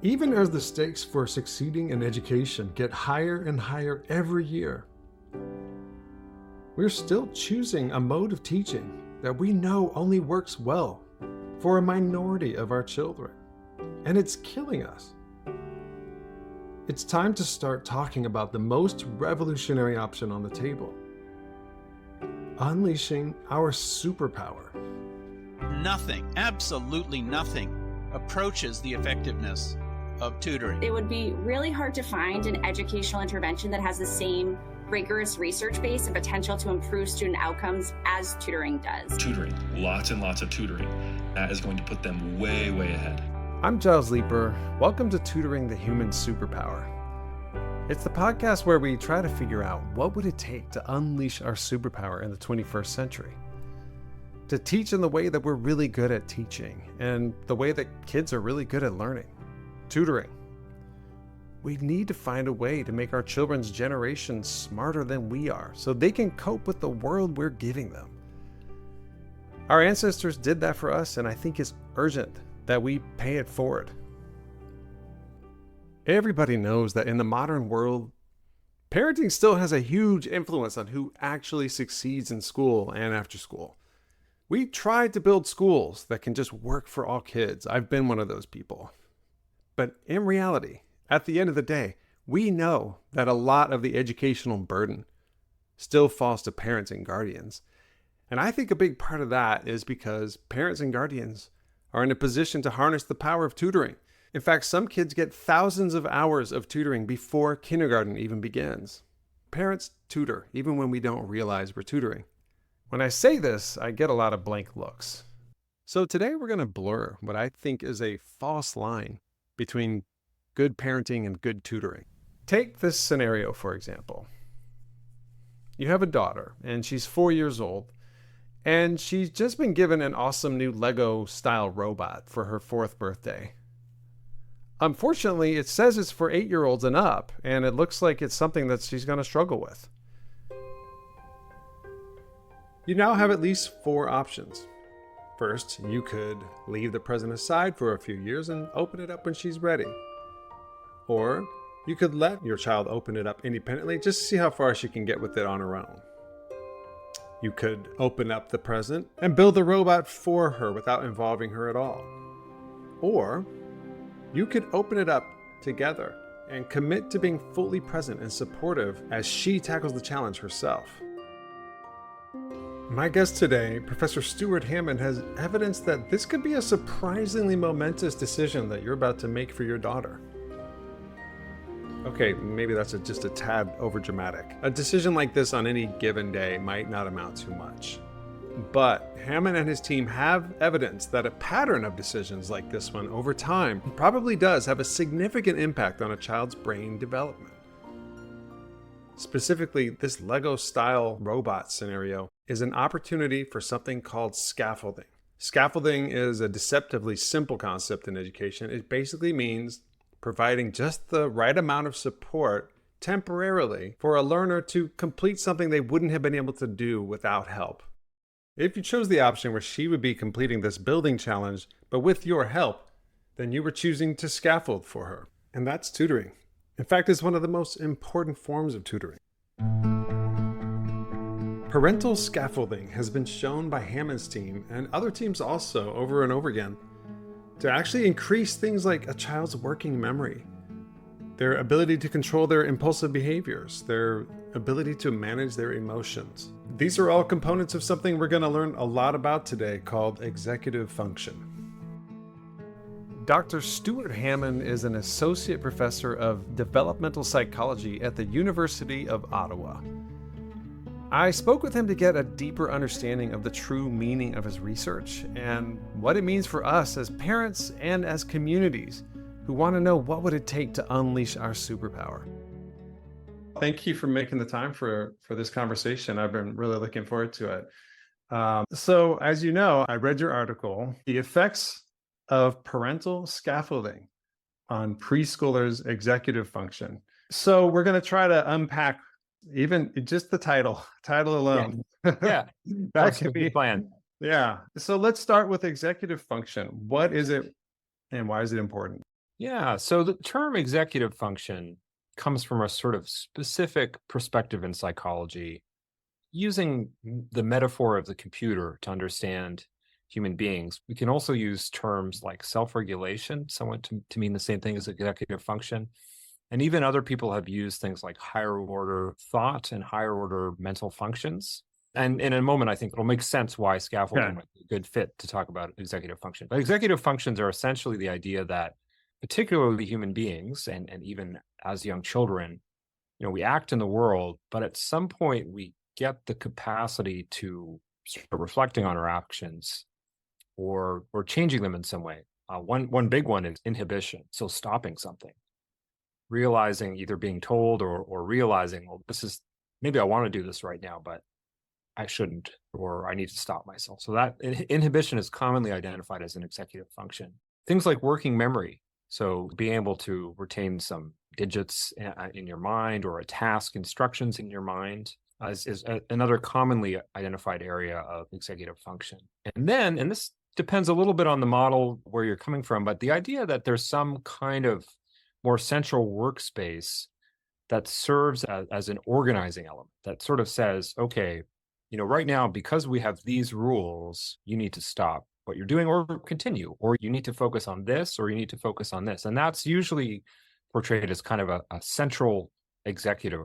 Even as the stakes for succeeding in education get higher and higher every year, we're still choosing a mode of teaching that we know only works well for a minority of our children, and it's killing us. It's time to start talking about the most revolutionary option on the table: unleashing our superpower. Nothing, absolutely nothing, approaches the effectiveness of tutoring. It would be really hard to find an educational intervention that has the same rigorous research base and potential to improve student outcomes as tutoring does. Tutoring, lots and lots of tutoring. That is going to put them way, way ahead. I'm Giles Leeper. Welcome to Tutoring the Human Superpower. It's the podcast where we try to figure out what would it take to unleash our superpower in the 21st century. To teach in the way that we're really good at teaching and the way that kids are really good at learning. Tutoring. We need to find a way to make our children's generation smarter than we are so they can cope with the world we're giving them. Our ancestors did that for us, and I think it's urgent that we pay it forward. Everybody knows that in the modern world, parenting still has a huge influence on who actually succeeds in school and after school. We tried to build schools that can just work for all kids. I've been one of those people. But in reality, at the end of the day, we know that a lot of the educational burden still falls to parents and guardians. And I think a big part of that is because parents and guardians are in a position to harness the power of tutoring. In fact, some kids get thousands of hours of tutoring before kindergarten even begins. Parents tutor even when we don't realize we're tutoring. When I say this, I get a lot of blank looks. So today we're going to blur what I think is a false line between good parenting and good tutoring. Take this scenario, for example. You have a daughter, and she's 4 years old, and she's just been given an awesome new Lego-style robot for her 4th birthday. Unfortunately, it says it's for 8-year-olds and up, and it looks like it's something that she's going to struggle with. You now have at least 4 options. First, you could leave the present aside for a few years and open it up when she's ready. Or you could let your child open it up independently just to see how far she can get with it on her own. You could open up the present and build the robot for her without involving her at all. Or you could open it up together and commit to being fully present and supportive as she tackles the challenge herself. My guest today, Professor Stuart Hammond, has evidence that this could be a surprisingly momentous decision that you're about to make for your daughter. Okay, maybe that's just a tad overdramatic. A decision like this on any given day might not amount to much. But Hammon and his team have evidence that a pattern of decisions like this one over time probably does have a significant impact on a child's brain development. Specifically, this Lego-style robot scenario is an opportunity for something called scaffolding. Scaffolding is a deceptively simple concept in education. It basically means providing just the right amount of support temporarily for a learner to complete something they wouldn't have been able to do without help. If you chose the option where she would be completing this building challenge, but with your help, then you were choosing to scaffold for her. And that's tutoring. In fact, it's one of the most important forms of tutoring. Parental scaffolding has been shown by Hammond's team and other teams also over and over again to actually increase things like a child's working memory, their ability to control their impulsive behaviors, their ability to manage their emotions. These are all components of something we're going to learn a lot about today called executive function. Dr. Stuart Hammond is an associate professor of developmental psychology at the University of Ottawa. I spoke with him to get a deeper understanding of the true meaning of his research and what it means for us as parents and as communities who want to know what would it take to unleash our superpower. Thank you for making the time for this conversation. I've been really looking forward to it. So as you know, I read your article, The Effects of Parental Scaffolding on Preschoolers' Executive Function. So we're going to try to unpack even just the title alone. Yeah. That could be plan. Yeah. So let's start with executive function. What is it and why is it important? Yeah. So the term executive function comes from a sort of specific perspective in psychology, using the metaphor of the computer to understand human beings. We can also use terms like self regulation, somewhat to mean the same thing as executive function. And even other people have used things like higher order thought and higher order mental functions. And in a moment, I think it'll make sense why scaffolding Okay. might be a good fit to talk about executive function. But executive functions are essentially the idea that, particularly human beings and even as young children, we act in the world, but at some point we get the capacity to start reflecting on our actions or changing them in some way. One big one is inhibition, so stopping something, realizing, either being told or realizing, well, this is, maybe I want to do this right now, but I shouldn't, or I need to stop myself. So that inhibition is commonly identified as an executive function. Things like working memory, so being able to retain some digits in your mind, or a task instructions in your mind, is another commonly identified area of executive function. And this depends a little bit on the model where you're coming from, but the idea that there's some kind of more central workspace that serves as an organizing element that sort of says, okay, right now, because we have these rules, you need to stop what you're doing or continue, or you need to focus on this, or you need to focus on this. And that's usually portrayed as kind of a central executive.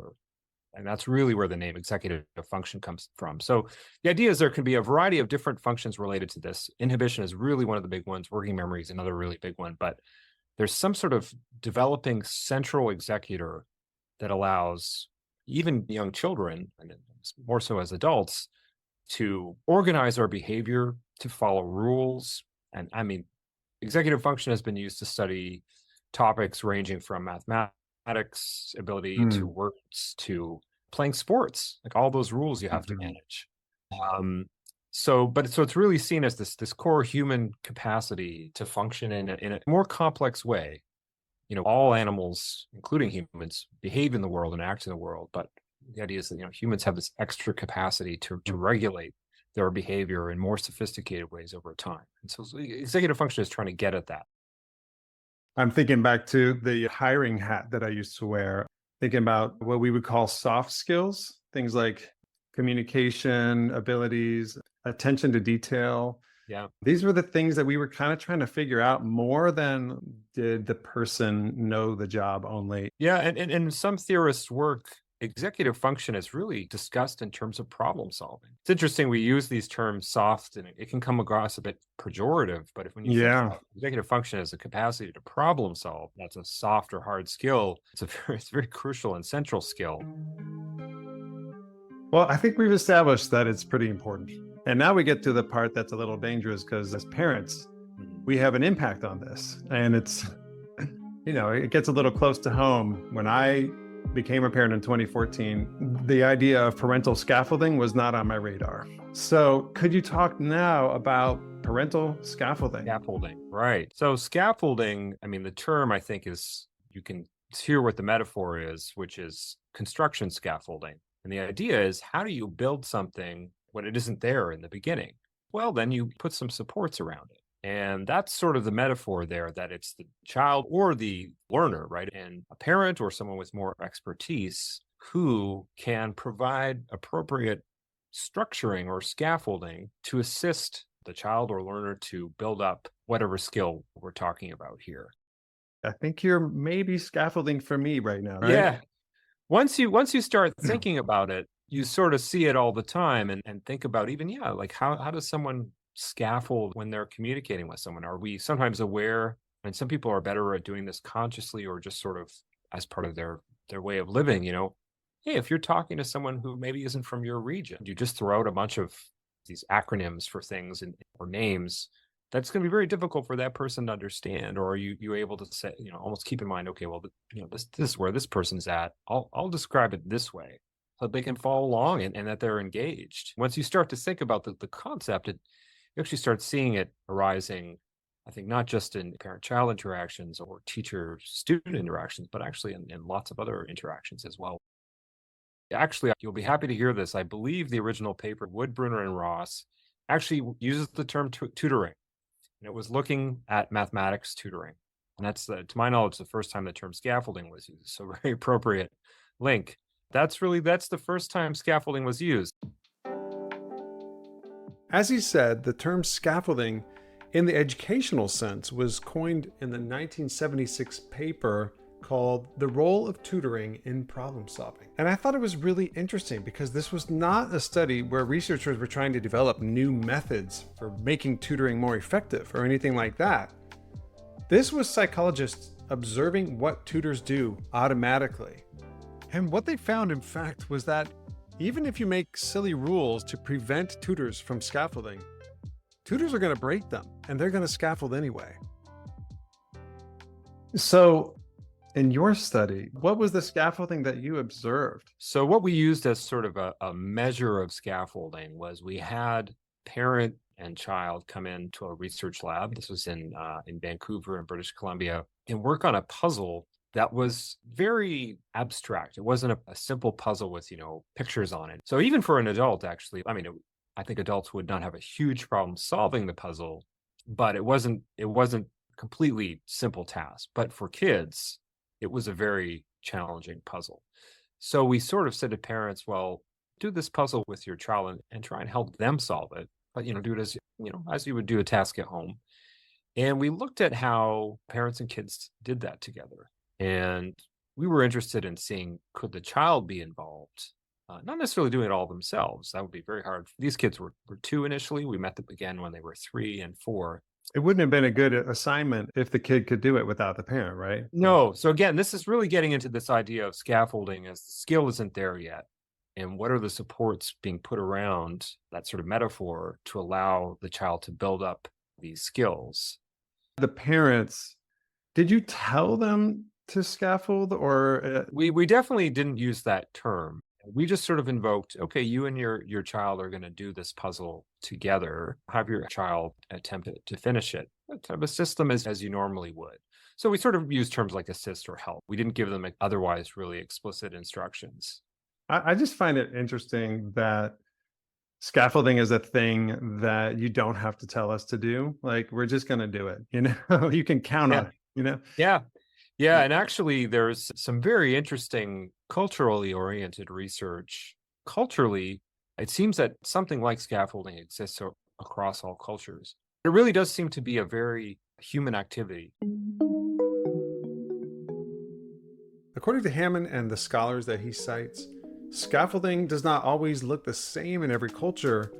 And that's really where the name executive function comes from. So the idea is there can be a variety of different functions related to this. Inhibition is really one of the big ones. Working memory is another really big one. But there's some sort of developing central executor that allows even young children, and more so as adults, to organize our behavior, to follow rules. And I mean, executive function has been used to study topics ranging from mathematics, ability to words, to playing sports, like all those rules you have to manage. So it's really seen as this core human capacity to function in a more complex way. All animals, including humans, behave in the world and act in the world, but the idea is that humans have this extra capacity to regulate their behavior in more sophisticated ways over time. And so executive function is trying to get at that. I'm thinking back to the hiring hat that I used to wear, thinking about what we would call soft skills, things like communication abilities, attention to detail. Yeah. These were the things that we were kind of trying to figure out more than did the person know the job only. Yeah. And some theorists' work, executive function is really discussed in terms of problem solving. It's interesting, we use these terms soft and it can come across a bit pejorative, but when you think about executive function as a capacity to problem solve, that's a soft or hard skill. It's very crucial and central skill. Well, I think we've established that it's pretty important. And now we get to the part that's a little dangerous, because as parents, we have an impact on this. And it's, it gets a little close to home. When I became a parent in 2014, the idea of parental scaffolding was not on my radar. So could you talk now about parental scaffolding? Scaffolding, right. So scaffolding, the term, I think, is, you can hear what the metaphor is, which is construction scaffolding. And the idea is, how do you build something when it isn't there in the beginning? Well, then you put some supports around it. And that's sort of the metaphor there, that it's the child or the learner, right? And a parent or someone with more expertise who can provide appropriate structuring or scaffolding to assist the child or learner to build up whatever skill we're talking about here. I think you're maybe scaffolding for me right now, right? Yeah. Once you start thinking about it, you sort of see it all the time and think about even, like how does someone scaffold when they're communicating with someone? Are we sometimes aware, and some people are better at doing this consciously or just sort of as part of their way of living, hey, if you're talking to someone who maybe isn't from your region, you just throw out a bunch of these acronyms for things or names, that's going to be very difficult for that person to understand. Or are you able to say, almost keep in mind, okay, well, this is where this person's at. I'll describe it this way, so they can follow along and that they're engaged. Once you start to think about the concept, you actually start seeing it arising, I think, not just in parent-child interactions or teacher-student interactions, but actually in lots of other interactions as well. Actually, you'll be happy to hear this. I believe the original paper, Wood, Brunner, and Ross, actually uses the term tutoring. And it was looking at mathematics tutoring. And that's, to my knowledge, the first time the term scaffolding was used. So very appropriate link. That's the first time scaffolding was used. As he said, the term scaffolding in the educational sense was coined in the 1976 paper called The Role of Tutoring in Problem Solving. And I thought it was really interesting because this was not a study where researchers were trying to develop new methods for making tutoring more effective or anything like that. This was psychologists observing what tutors do automatically. And what they found, in fact, was that even if you make silly rules to prevent tutors from scaffolding, tutors are going to break them and they're going to scaffold anyway. So, in your study, what was the scaffolding that you observed? So what we used as sort of a measure of scaffolding was we had parent and child come into a research lab. This was in Vancouver in British Columbia, and work on a puzzle that was very abstract. It wasn't a simple puzzle with, pictures on it. So even for an adult, actually, I think adults would not have a huge problem solving the puzzle, but it wasn't completely simple task. But for kids, it was a very challenging puzzle. So we sort of said to parents, well, do this puzzle with your child and try and help them solve it. But, do it as you would do a task at home. And we looked at how parents and kids did that together. And we were interested in seeing, could the child be involved? Not necessarily doing it all themselves. That would be very hard. These kids were 2 initially. We met them again when they were 3 and 4. It wouldn't have been a good assignment if the kid could do it without the parent, right? No. So again, this is really getting into this idea of scaffolding as the skill isn't there yet. And what are the supports being put around that sort of metaphor to allow the child to build up these skills? The parents, did you tell them to scaffold or? We definitely didn't use that term. We just sort of invoked, okay, you and your child are going to do this puzzle together. Have your child attempt to finish it. Kind of assist them as you normally would. So we sort of used terms like assist or help. We didn't give them otherwise really explicit instructions. I just find it interesting that scaffolding is a thing that you don't have to tell us to do. Like, we're just going to do it. You can count on it, Yeah, and actually there's some very interesting culturally oriented research. Culturally, it seems that something like scaffolding exists across all cultures. It really does seem to be a very human activity. According to Hammon and the scholars that he cites, scaffolding does not always look the same in every culture.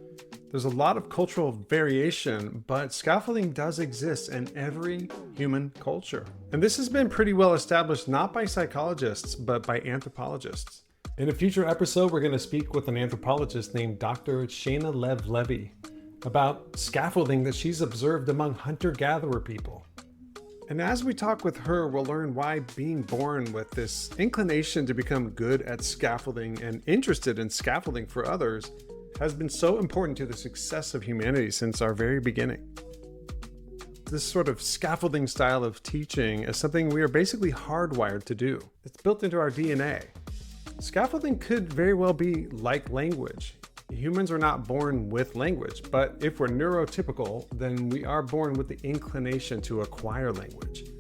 There's a lot of cultural variation, but scaffolding does exist in every human culture. And this has been pretty well established not by psychologists, but by anthropologists. In a future episode, we're going to speak with an anthropologist named Dr. Shana Lev-Levy about scaffolding that she's observed among hunter-gatherer people. And as we talk with her, we'll learn why being born with this inclination to become good at scaffolding and interested in scaffolding for others has been so important to the success of humanity since our very beginning. This sort of scaffolding style of teaching is something we are basically hardwired to do. It's built into our DNA. Scaffolding could very well be like language. Humans are not born with language, but if we're neurotypical, then we are born with the inclination to acquire language.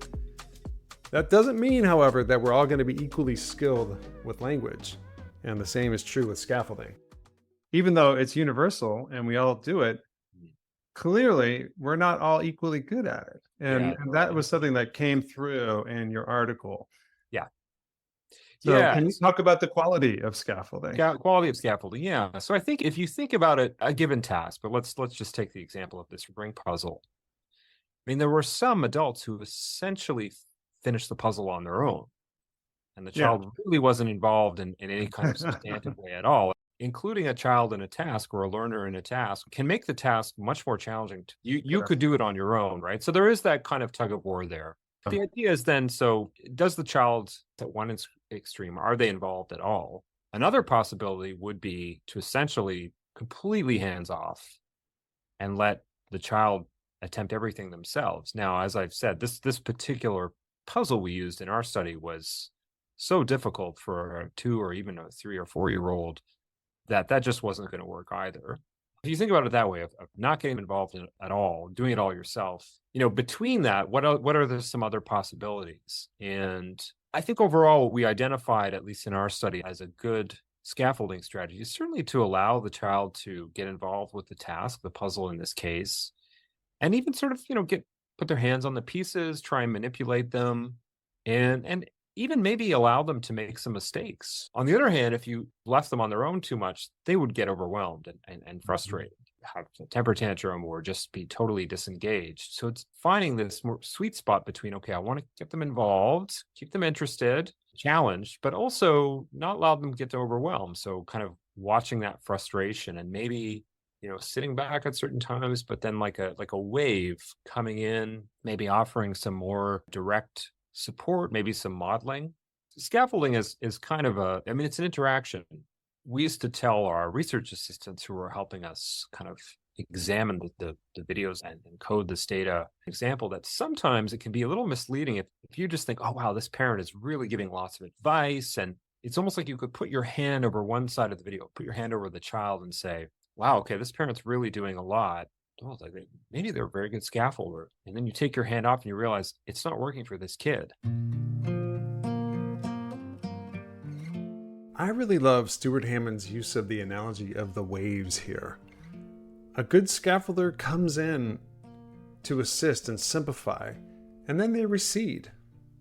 That doesn't mean, however, that we're all going to be equally skilled with language, and the same is true with scaffolding. Even though it's universal and we all do it, clearly we're not all equally good at it. And that was something that came through in your article. Yeah. So can you talk about the quality of scaffolding? Quality of scaffolding, yeah. So I think if you think about it, a given task, but let's just take the example of this ring puzzle. I mean, there were some adults who essentially finished the puzzle on their own. And the child really wasn't involved in any kind of substantive way at all. Including a child in a task or a learner in a task can make the task much more challenging. You could do it on your own, right? So there is that kind of tug of war there. The idea is then, so does the child at one extreme, are they involved at all? Another possibility would be to essentially completely hands off and let the child attempt everything themselves. Now, as I've said, this particular puzzle we used in our study was so difficult for a 2 or even a 3 or 4 year old that just wasn't going to work either. If you think about it that way, of not getting involved in it at all, doing it all yourself, between that, what are some other possibilities? And I think overall, what we identified, at least in our study, as a good scaffolding strategy is certainly to allow the child to get involved with the task, the puzzle in this case, and even sort of, put their hands on the pieces, try and manipulate them, and even maybe allow them to make some mistakes. On the other hand, if you left them on their own too much, they would get overwhelmed and frustrated, have a temper tantrum, or just be totally disengaged. So it's finding this more sweet spot between, okay, I want to get them involved, keep them interested, challenged, but also not allow them to get overwhelmed. So kind of watching that frustration and maybe sitting back at certain times, but then like a wave coming in, maybe offering some more direct support, maybe some modeling. Scaffolding is kind of it's an interaction. We used to tell our research assistants who were helping us kind of examine the videos and code this data example that sometimes it can be a little misleading if you just think, oh, wow, this parent is really giving lots of advice. And it's almost like you could put your hand over one side of the video, put your hand over the child and say, wow, okay, this parent's really doing a lot. Oh, maybe they're a very good scaffolder. And then you take your hand off and you realize it's not working for this kid. I really love Stuart Hammond's use of the analogy of the waves here. A good scaffolder comes in to assist and simplify, and then they recede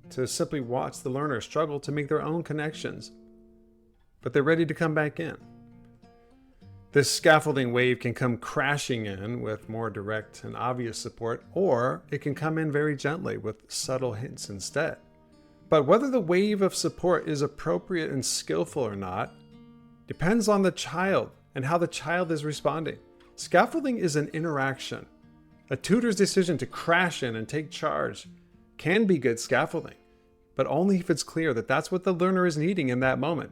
to simply watch the learner struggle to make their own connections. But they're ready to come back in. This scaffolding wave can come crashing in with more direct and obvious support, or it can come in very gently with subtle hints instead. But whether the wave of support is appropriate and skillful or not depends on the child and how the child is responding. Scaffolding is an interaction. A tutor's decision to crash in and take charge can be good scaffolding, but only if it's clear that that's what the learner is needing in that moment.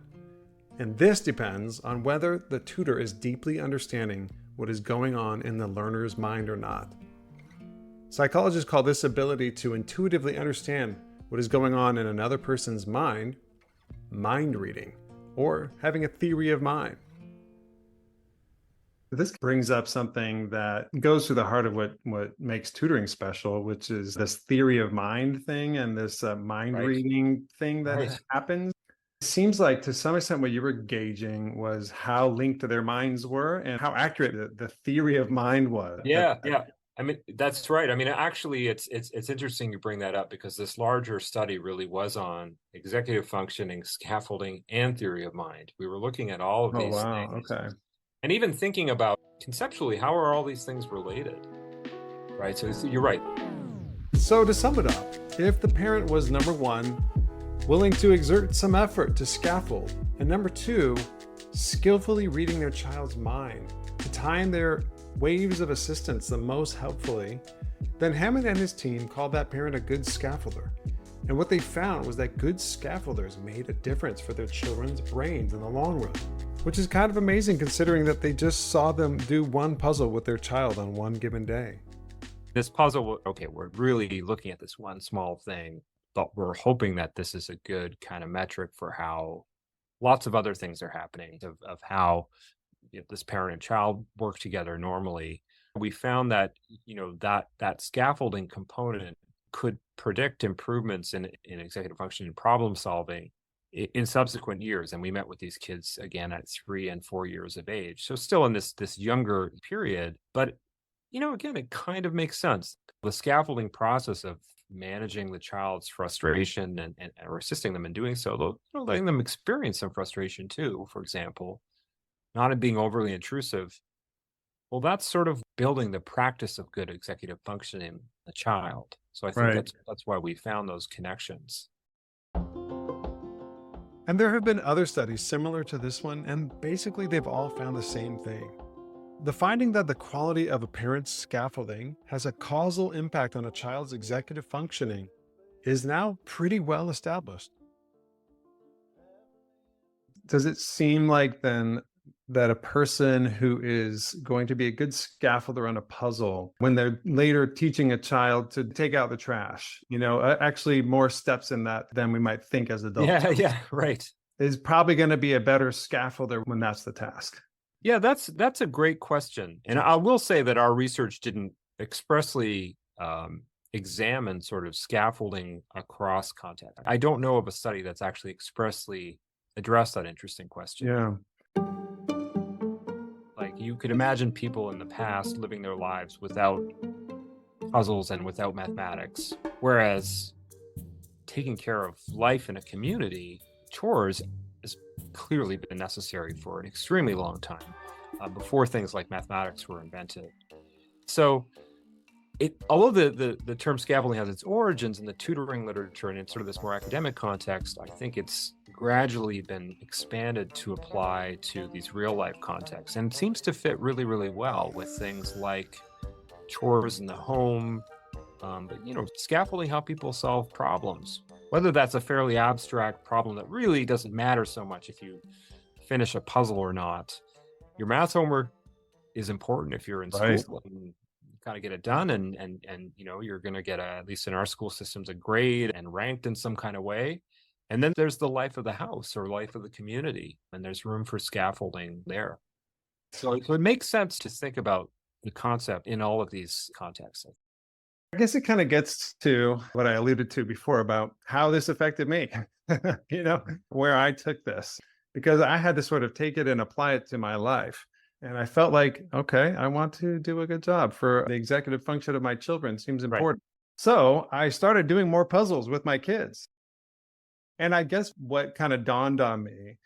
And this depends on whether the tutor is deeply understanding what is going on in the learner's mind or not. Psychologists call this ability to intuitively understand what is going on in another person's mind reading, or having a theory of mind. This brings up something that goes to the heart of what makes tutoring special, which is this theory of mind thing and this mind reading thing that happens. It seems like to some extent what you were gauging was how linked their minds were and how accurate the theory of mind was. Yeah. That's right. Actually, it's interesting you bring that up because this larger study really was on executive functioning, scaffolding, and theory of mind. We were looking at all of these things. Okay. And even thinking about conceptually, how are all these things related? Right. So you're right. So to sum it up, if the parent was number one, willing to exert some effort to scaffold, and number two, skillfully reading their child's mind to time their waves of assistance the most helpfully, then Hammond and his team called that parent a good scaffolder. And what they found was that good scaffolders made a difference for their children's brains in the long run, which is kind of amazing considering that they just saw them do one puzzle with their child on one given day. This puzzle, okay, we're really looking at this one small thing, but we're hoping that this is a good kind of metric for how lots of other things are happening, of how this parent and child work together normally. We found that, that scaffolding component could predict improvements in executive function and problem solving in subsequent years. And we met with these kids again at 3 and 4 years of age. So still in this younger period, but again, it kind of makes sense. The scaffolding process of managing the child's frustration and or assisting them in doing so, letting them experience some frustration too, for example, not being overly intrusive. Well, that's sort of building the practice of good executive functioning in the child. So I think that's why we found those connections. And there have been other studies similar to this one, and basically they've all found the same thing. The finding that the quality of a parent's scaffolding has a causal impact on a child's executive functioning is now pretty well established. Does it seem like then that a person who is going to be a good scaffolder on a puzzle, when they're later teaching a child to take out the trash, actually more steps in that than we might think as adults? Yeah, right. Is probably going to be a better scaffolder when that's the task. Yeah, that's a great question. And I will say that our research didn't expressly examine sort of scaffolding across content. I don't know of a study that's actually expressly addressed that interesting question. Yeah. Like you could imagine people in the past living their lives without puzzles and without mathematics, whereas taking care of life in a community, chores has clearly been necessary for an extremely long time, before things like mathematics were invented. So although the term scaffolding has its origins in the tutoring literature and in sort of this more academic context, I think it's gradually been expanded to apply to these real life contexts, and seems to fit really, really well with things like chores in the home, but scaffolding how people solve problems, whether that's a fairly abstract problem that really doesn't matter so much if you finish a puzzle or not. Your math homework is important if you're in Right. school, and you got to get it done, and you're going to get at least in our school systems, a grade and ranked in some kind of way. And then there's the life of the house or life of the community, and there's room for scaffolding there. So it makes sense to think about the concept in all of these contexts. I guess it kind of gets to what I alluded to before about how this affected me, where I took this, because I had to sort of take it and apply it to my life. And I felt like, okay, I want to do a good job for the executive function of my children. Seems Right. important. So I started doing more puzzles with my kids. And I guess what kind of dawned on me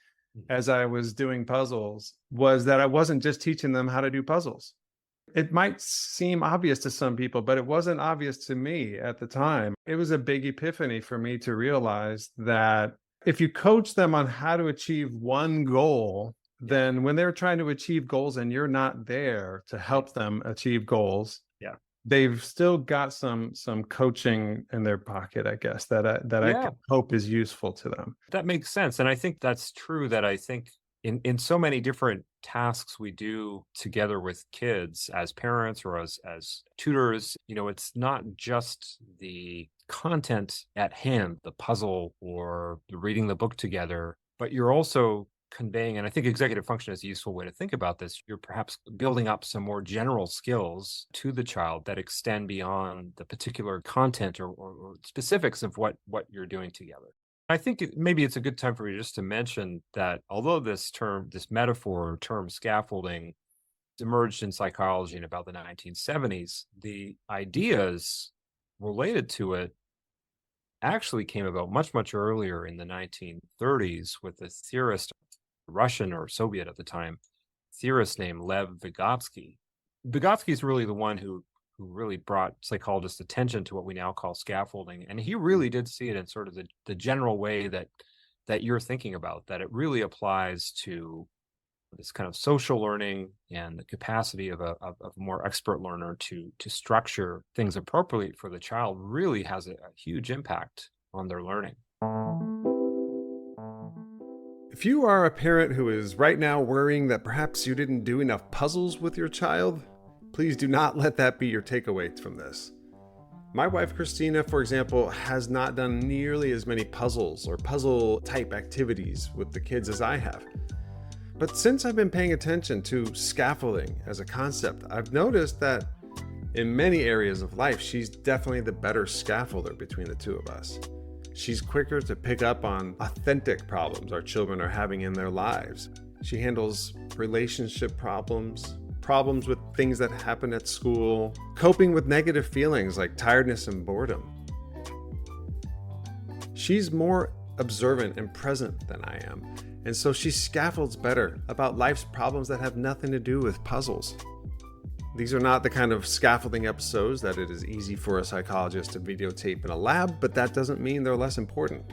as I was doing puzzles was that I wasn't just teaching them how to do puzzles. It might seem obvious to some people, but it wasn't obvious to me at the time. It was a big epiphany for me to realize that if you coach them on how to achieve one goal, then when they're trying to achieve goals and you're not there to help them achieve goals, Yeah. they've still got some coaching in their pocket, I guess, that I Yeah. can hope is useful to them. That makes sense. And I think that's true, that I think in so many different tasks we do together with kids as parents or as tutors, it's not just the content at hand, the puzzle or reading the book together, but you're also conveying, and I think executive function is a useful way to think about this. You're perhaps building up some more general skills to the child that extend beyond the particular content or specifics of what you're doing together. I think maybe it's a good time for me just to mention that although this metaphor term scaffolding emerged in psychology in about the 1970s, the ideas related to it actually came about much, much earlier in the 1930s with a theorist, Russian or Soviet at the time, theorist named Lev Vygotsky. Vygotsky is really the one who really brought psychologists' attention to what we now call scaffolding. And he really did see it in sort of the general way that you're thinking about, that it really applies to this kind of social learning and the capacity of a more expert learner to structure things appropriately for the child really has a huge impact on their learning. If you are a parent who is right now worrying that perhaps you didn't do enough puzzles with your child, please do not let that be your takeaway from this. My wife, Christina, for example, has not done nearly as many puzzles or puzzle-type activities with the kids as I have. But since I've been paying attention to scaffolding as a concept, I've noticed that in many areas of life, she's definitely the better scaffolder between the two of us. She's quicker to pick up on authentic problems our children are having in their lives. She handles relationship problems with things that happen at school, coping with negative feelings like tiredness and boredom. She's more observant and present than I am, and so she scaffolds better about life's problems that have nothing to do with puzzles. These are not the kind of scaffolding episodes that it is easy for a psychologist to videotape in a lab, but that doesn't mean they're less important.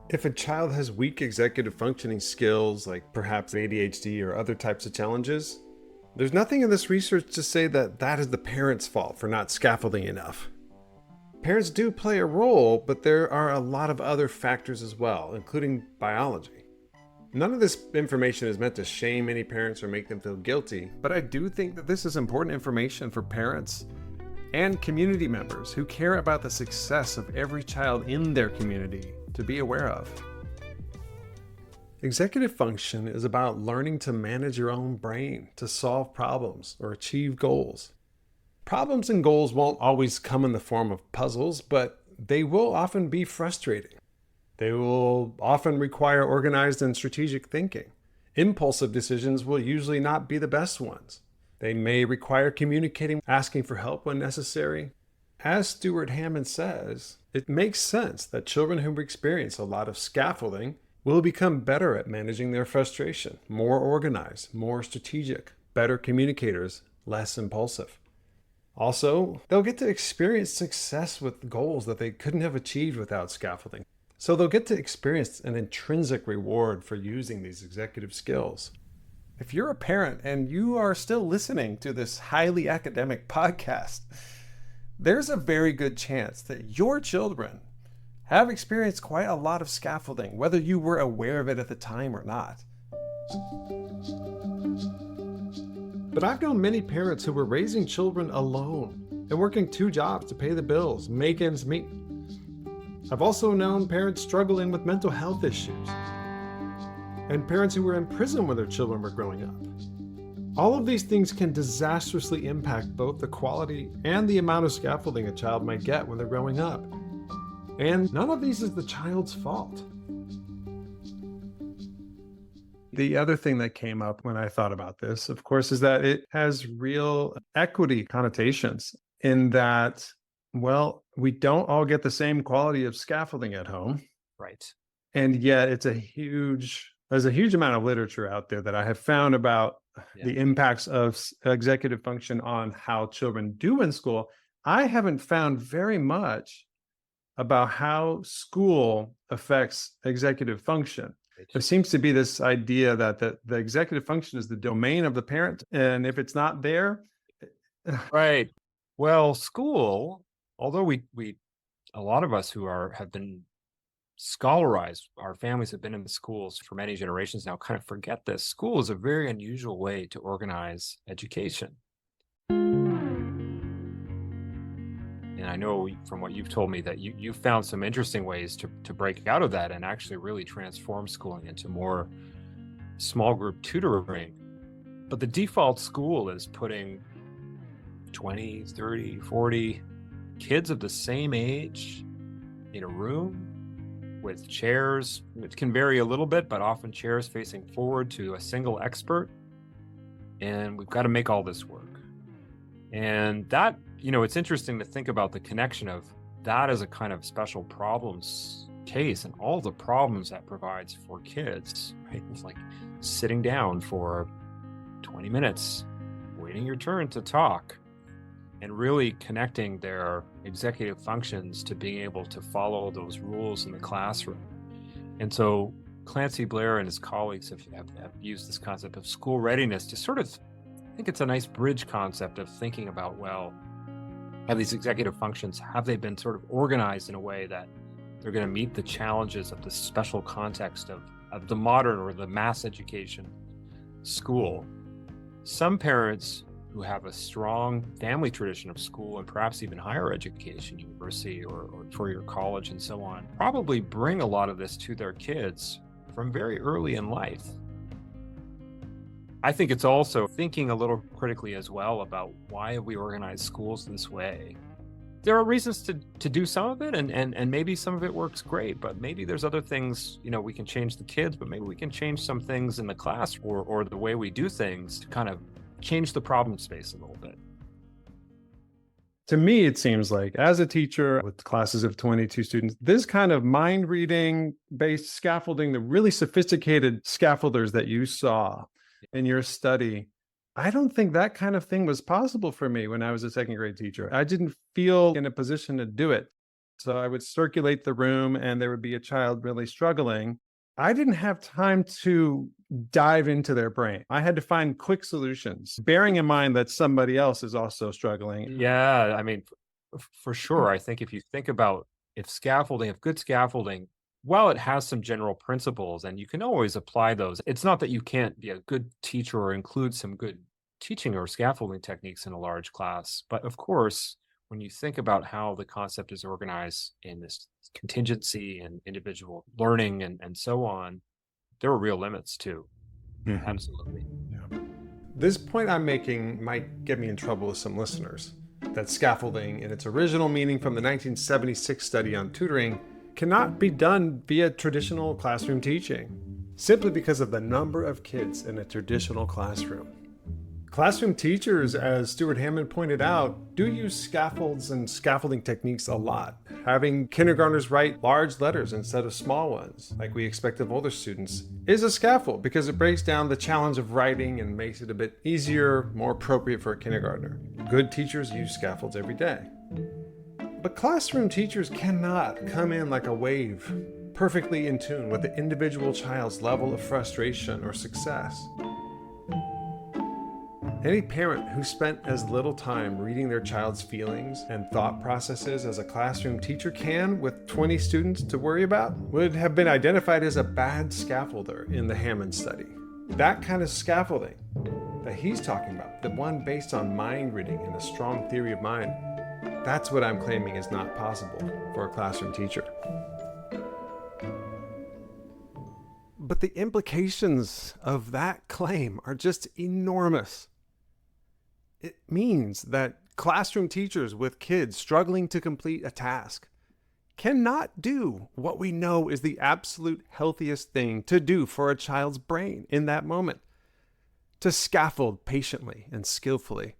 If a child has weak executive functioning skills, like perhaps ADHD or other types of challenges, there's nothing in this research to say that that is the parent's fault for not scaffolding enough. Parents do play a role, but there are a lot of other factors as well, including biology. None of this information is meant to shame any parents or make them feel guilty, but I do think that this is important information for parents and community members who care about the success of every child in their community to be aware of. Executive function is about learning to manage your own brain to solve problems or achieve goals. Problems and goals won't always come in the form of puzzles, but they will often be frustrating. They will often require organized and strategic thinking. Impulsive decisions will usually not be the best ones. They may require communicating, asking for help when necessary. As Stuart Hammond says, it makes sense that children who experience a lot of scaffolding will become better at managing their frustration, more organized, more strategic, better communicators, less impulsive. Also, they'll get to experience success with goals that they couldn't have achieved without scaffolding. So they'll get to experience an intrinsic reward for using these executive skills. If you're a parent and you are still listening to this highly academic podcast, there's a very good chance that your children have experienced quite a lot of scaffolding, whether you were aware of it at the time or not. But I've known many parents who were raising children alone and working 2 jobs to pay the bills, make ends meet. I've also known parents struggling with mental health issues and parents who were in prison when their children were growing up. All of these things can disastrously impact both the quality and the amount of scaffolding a child might get when they're growing up. And none of these is the child's fault. The other thing that came up when I thought about this, of course, is that it has real equity connotations in that, well, we don't all get the same quality of scaffolding at home. Right. And yet there's a huge amount of literature out there that I have found about the impacts of executive function on how children do in school. I haven't found very much about how school affects executive function. There seems to be this idea that the executive function is the domain of the parent, and if it's not there, Right. Well, school, although we a lot of us who have been scholarized, our families have been in the schools for many generations now, kind of forget this. School is a very unusual way to organize education. And I know from what you've told me that you found some interesting ways to break out of that and actually really transform schooling into more small group tutoring. But the default school is putting 20, 30, 40 kids of the same age in a room with chairs. It can vary a little bit, but often chairs facing forward to a single expert. And we've got to make all this work. And that, it's interesting to think about the connection of that as a kind of special problems case and all the problems that provides for kids, right? It's like sitting down for 20 minutes, waiting your turn to talk, and really connecting their executive functions to being able to follow those rules in the classroom. And so Clancy Blair and his colleagues have used this concept of school readiness to sort of, I think it's a nice bridge concept of thinking about, well, have these executive functions, have they been sort of organized in a way that they're going to meet the challenges of the special context of the modern or the mass education school? Some parents who have a strong family tradition of school and perhaps even higher education, university or four-year college and so on, probably bring a lot of this to their kids from very early in life. I think it's also thinking a little critically as well about why have we organized schools this way. There are reasons to do some of it, and maybe some of it works great, but maybe there's other things, we can change the kids, but maybe we can change some things in the class or the way we do things to kind of change the problem space a little bit. To me, it seems like as a teacher with classes of 22 students, this kind of mind reading based scaffolding, the really sophisticated scaffolders that you saw in your study, I don't think that kind of thing was possible for me when I was a second grade teacher. I didn't feel in a position to do it. So I would circulate the room and there would be a child really struggling. I didn't have time to dive into their brain. I had to find quick solutions, bearing in mind that somebody else is also struggling. Yeah, I mean, for sure. I think if you think about if good scaffolding, while it has some general principles and you can always apply those, it's not that you can't be a good teacher or include some good teaching or scaffolding techniques in a large class. But of course, when you think about how the concept is organized in this contingency and individual learning and so on, there were real limits too. Mhm. Absolutely. This point I'm making might get me in trouble with some listeners. That scaffolding, in its original meaning from the 1976 study on tutoring, cannot be done via traditional classroom teaching, simply because of the number of kids in a traditional classroom. Classroom teachers, as Stuart Hammond pointed out, do use scaffolds and scaffolding techniques a lot, having kindergartners write large letters instead of small ones, like we expect of older students, is a scaffold because it breaks down the challenge of writing and makes it a bit easier, more appropriate for a kindergartner. Good teachers use scaffolds every day. But classroom teachers cannot come in like a wave, perfectly in tune with the individual child's level of frustration or success. Any parent who spent as little time reading their child's feelings and thought processes as a classroom teacher can with 20 students to worry about would have been identified as a bad scaffolder in the Hammond study. That kind of scaffolding that he's talking about, the one based on mind reading and a strong theory of mind, that's what I'm claiming is not possible for a classroom teacher. But the implications of that claim are just enormous. It means that classroom teachers with kids struggling to complete a task cannot do what we know is the absolute healthiest thing to do for a child's brain in that moment: to scaffold patiently and skillfully.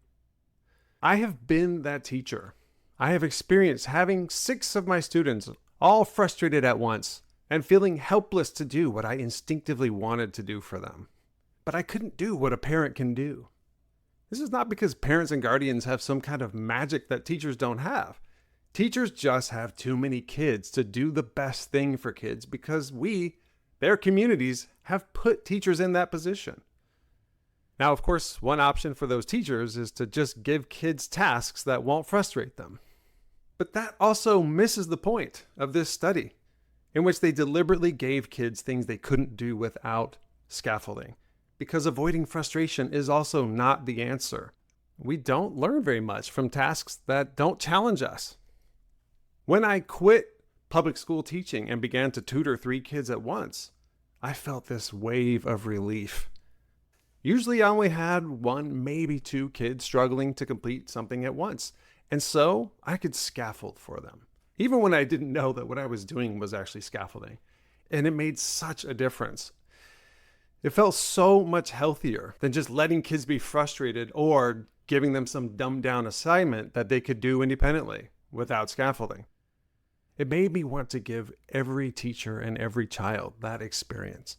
I have been that teacher. I have experienced having 6 of my students all frustrated at once and feeling helpless to do what I instinctively wanted to do for them. But I couldn't do what a parent can do. This is not because parents and guardians have some kind of magic that teachers don't have. Teachers just have too many kids to do the best thing for kids because we, their communities, have put teachers in that position. Now, of course, one option for those teachers is to just give kids tasks that won't frustrate them. But that also misses the point of this study, in which they deliberately gave kids things they couldn't do without scaffolding. Because avoiding frustration is also not the answer. We don't learn very much from tasks that don't challenge us. When I quit public school teaching and began to tutor 3 kids at once, I felt this wave of relief. Usually I only had 1, maybe 2 kids struggling to complete something at once, and so I could scaffold for them, even when I didn't know that what I was doing was actually scaffolding. And it made such a difference. It felt so much healthier than just letting kids be frustrated or giving them some dumbed down assignment that they could do independently without scaffolding. It made me want to give every teacher and every child that experience.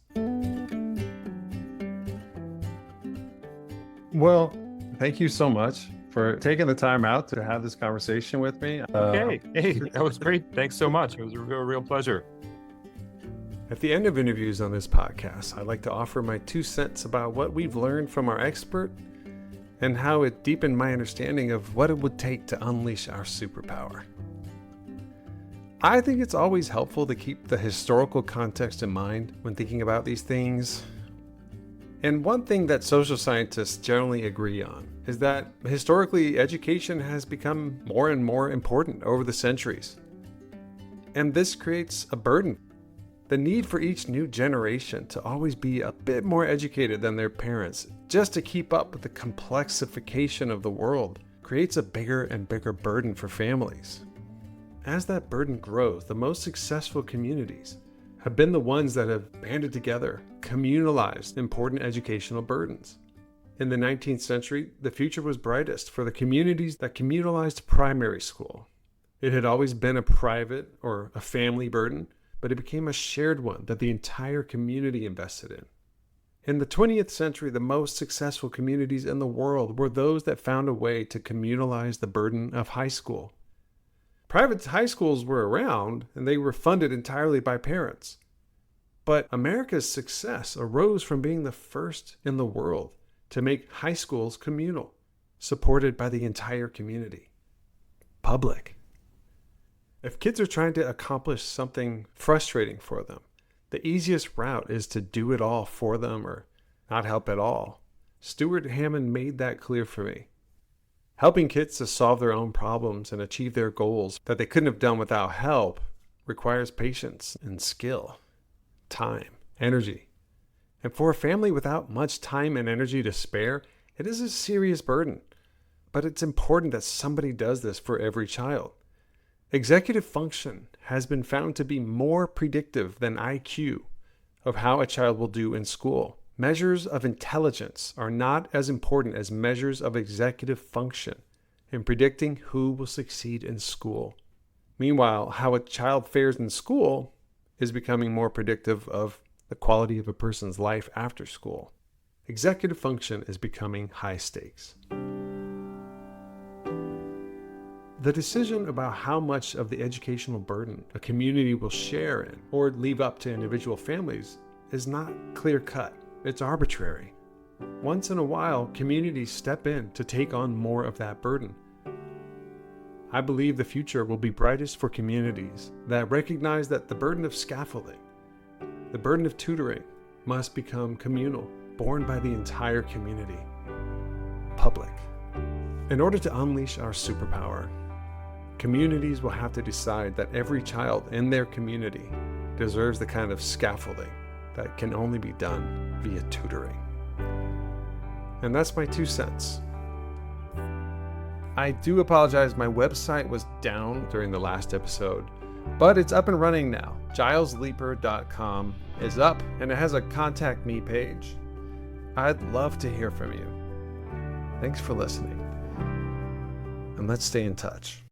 Well, thank you so much for taking the time out to have this conversation with me. Okay. Hey, that was great. Thanks so much. It was a real pleasure. At the end of interviews on this podcast, I like to offer my 2 cents about what we've learned from our expert and how it deepened my understanding of what it would take to unleash our superpower. I think it's always helpful to keep the historical context in mind when thinking about these things. And one thing that social scientists generally agree on is that historically education has become more and more important over the centuries. And this creates a burden. The need for each new generation to always be a bit more educated than their parents, just to keep up with the complexification of the world, creates a bigger and bigger burden for families. As that burden grows, the most successful communities have been the ones that have banded together, communalized important educational burdens. In the 19th century, the future was brightest for the communities that communalized primary school. It had always been a private or a family burden, but it became a shared one that the entire community invested in. In the 20th century, the most successful communities in the world were those that found a way to communalize the burden of high school. Private high schools were around, and they were funded entirely by parents. But America's success arose from being the first in the world to make high schools communal, supported by the entire community. Public. If kids are trying to accomplish something frustrating for them, the easiest route is to do it all for them or not help at all. Stuart Hammond made that clear for me. Helping kids to solve their own problems and achieve their goals that they couldn't have done without help requires patience and skill, time, energy, And for a family without much time and energy to spare, it is a serious burden. But it's important that somebody does this for every child. Executive function has been found to be more predictive than IQ of how a child will do in school. Measures of intelligence are not as important as measures of executive function in predicting who will succeed in school. Meanwhile, how a child fares in school is becoming more predictive of the quality of a person's life after school. Executive function is becoming high stakes. The decision about how much of the educational burden a community will share in or leave up to individual families is not clear-cut. It's arbitrary. Once in a while, communities step in to take on more of that burden. I believe the future will be brightest for communities that recognize that the burden of scaffolding, the burden of tutoring, must become communal, borne by the entire community, public. In order to unleash our superpower, communities will have to decide that every child in their community deserves the kind of scaffolding that can only be done via tutoring. And that's my 2 cents. I do apologize, my website was down during the last episode, but it's up and running now. gilesleeper.com is up and it has a contact me page. I'd love to hear from you. Thanks for listening, and let's stay in touch.